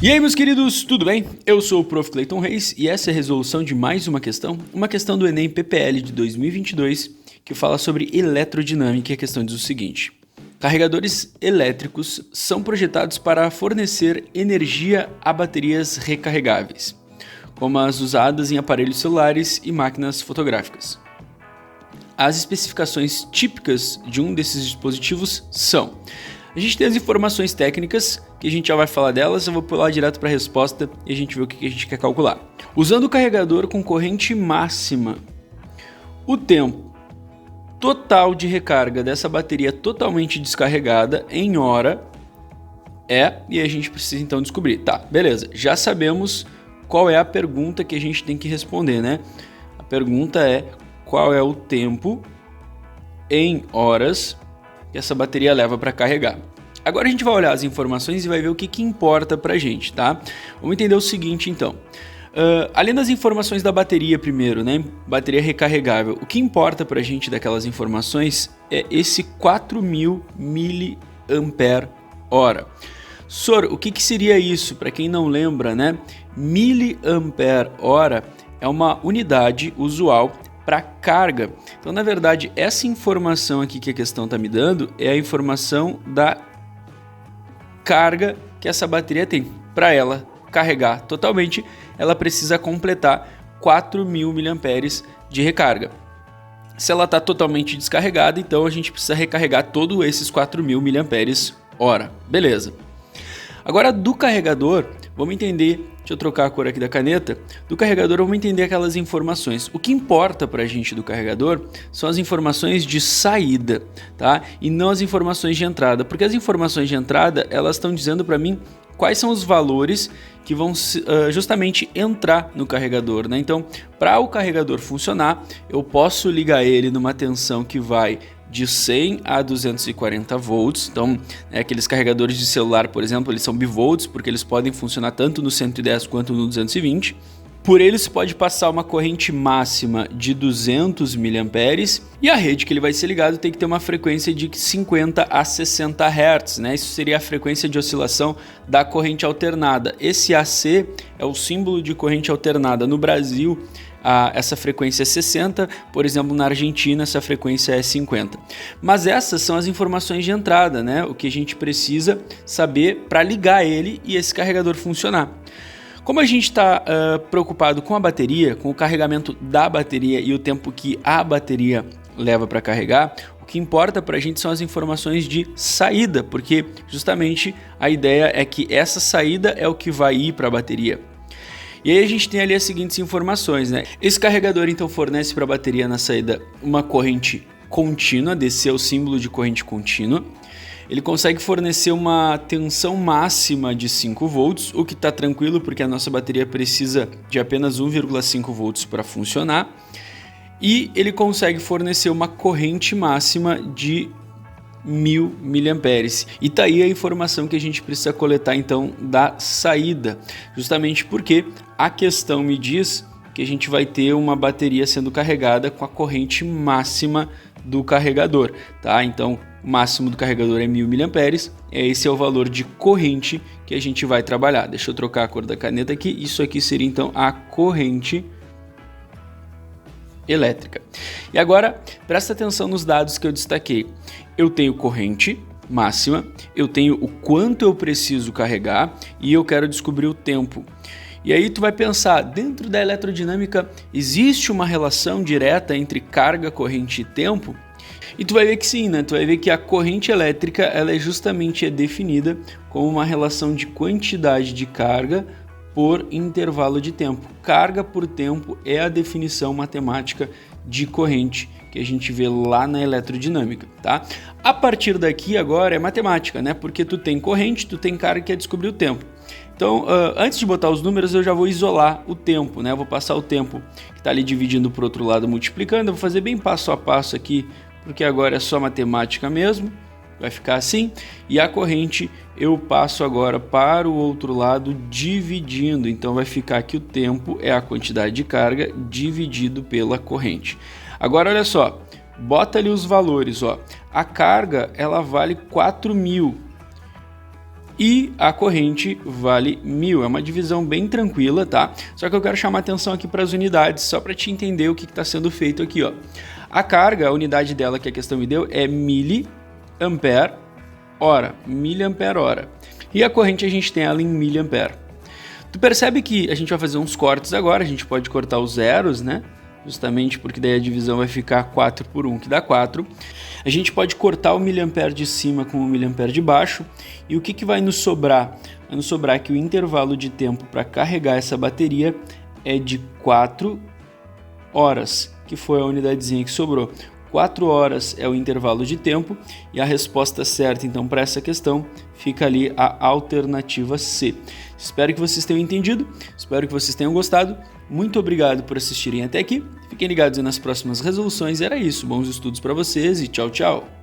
E aí, meus queridos, tudo bem? Eu sou o Prof. Clayton Reis e essa é a resolução de mais uma questão do Enem PPL de 2022, que fala sobre eletrodinâmica e a questão diz o seguinte: carregadores elétricos são projetados para fornecer energia a baterias recarregáveis, como as usadas em aparelhos celulares e máquinas fotográficas. As especificações típicas de um desses dispositivos são... A gente tem as informações técnicas, que a gente já vai falar delas, eu vou pular direto para a resposta e a gente vê o que a gente quer calcular. Usando o carregador com corrente máxima, o tempo total de recarga dessa bateria totalmente descarregada em hora e a gente precisa então descobrir. Tá, beleza, já sabemos qual é a pergunta que a gente tem que responder, né? A pergunta é qual é o tempo em horas que essa bateria leva para carregar. Agora a gente vai olhar as informações e vai ver o que importa para a gente, tá? Vamos entender o seguinte então. Além das informações da bateria primeiro, né? Bateria recarregável. O que importa para a gente daquelas informações é esse 4.000 mAh. Sor, o que seria isso? Para quem não lembra, né? Miliampere-hora é uma unidade usual para carga. Então, na verdade, essa informação aqui que a questão está me dando é a informação da carga que essa bateria tem. Para ela carregar totalmente, ela precisa completar 4.000 mAh de recarga. Se ela está totalmente descarregada, então a gente precisa recarregar todos esses 4.000 mAh. Beleza. Agora, do carregador, vamos entender... Deixa eu trocar a cor aqui da caneta. Do carregador, vamos entender aquelas informações. O que importa para a gente do carregador são as informações de saída, tá? E não as informações de entrada, porque as informações de entrada, elas estão dizendo para mim quais são os valores que vão justamente entrar no carregador, né? Então, para o carregador funcionar, eu posso ligar ele numa tensão que vai de 100 a 240 volts, então aqueles carregadores de celular, por exemplo, eles são bivolts, porque eles podem funcionar tanto no 110 quanto no 220. Por eles pode passar uma corrente máxima de 200 mA e a rede que ele vai ser ligado tem que ter uma frequência de 50 a 60 Hz, né? Isso seria a frequência de oscilação da corrente alternada. Esse AC é o símbolo de corrente alternada. No Brasil, essa frequência é 60, por exemplo, na Argentina essa frequência é 50. Mas essas são as informações de entrada, né? O que a gente precisa saber para ligar ele e esse carregador funcionar. Como a gente está preocupado com a bateria, com o carregamento da bateria e o tempo que a bateria leva para carregar, o que importa para a gente são as informações de saída, porque justamente a ideia é que essa saída é o que vai ir para a bateria. E aí a gente tem ali as seguintes informações, né? Esse carregador então fornece para a bateria na saída uma corrente contínua, DC é o símbolo de corrente contínua. Ele consegue fornecer uma tensão máxima de 5 volts, o que está tranquilo porque a nossa bateria precisa de apenas 1,5 volts para funcionar. E ele consegue fornecer uma corrente máxima de 1.000 mAh. E tá aí a informação que a gente precisa coletar então da saída, justamente porque a questão me diz que a gente vai ter uma bateria sendo carregada com a corrente máxima do carregador, tá? Então, o máximo do carregador é 1.000 mAh, esse é o valor de corrente que a gente vai trabalhar. Deixa eu trocar a cor da caneta aqui, isso aqui seria então a corrente elétrica. E agora, presta atenção nos dados que eu destaquei. Eu tenho corrente máxima, eu tenho o quanto eu preciso carregar e eu quero descobrir o tempo. E aí tu vai pensar, dentro da eletrodinâmica existe uma relação direta entre carga, corrente e tempo? E tu vai ver que sim, né? Tu vai ver que a corrente elétrica ela é justamente definida como uma relação de quantidade de carga por intervalo de tempo. Carga por tempo é a definição matemática de corrente que a gente vê lá na eletrodinâmica, tá? A partir daqui agora é matemática, né? Porque tu tem corrente, tu tem carga, que é descobrir o tempo. Então, antes de botar os números, eu já vou isolar o tempo, né? Eu vou passar o tempo que está ali dividindo para o outro lado, multiplicando. Eu vou fazer bem passo a passo aqui, porque agora é só matemática mesmo. Vai ficar assim. E a corrente eu passo agora para o outro lado dividindo. Então, vai ficar que o tempo é a quantidade de carga dividido pela corrente. Agora, olha só. Bota ali os valores, ó. A carga, ela vale 4.000. e a corrente vale 1000. É uma divisão bem tranquila, tá? Só que eu quero chamar atenção aqui para as unidades, só para te entender o que está sendo feito aqui, ó. A carga, a unidade dela que a questão me deu é miliampere-hora, miliampere-hora. E a corrente a gente tem ela em miliampere. Tu percebe que a gente vai fazer uns cortes agora, a gente pode cortar os zeros, né? Justamente porque daí a divisão vai ficar 4 por 1, que dá 4. A gente pode cortar o miliampere de cima com o miliampere de baixo. E o que vai nos sobrar? Vai nos sobrar que o intervalo de tempo para carregar essa bateria é de 4 horas, que foi a unidadezinha que sobrou. 4 horas é o intervalo de tempo e a resposta certa, então, para essa questão fica ali a alternativa C. Espero que vocês tenham entendido, espero que vocês tenham gostado. Muito obrigado por assistirem até aqui. Fiquem ligados nas próximas resoluções. Era isso. Bons estudos para vocês e tchau, tchau.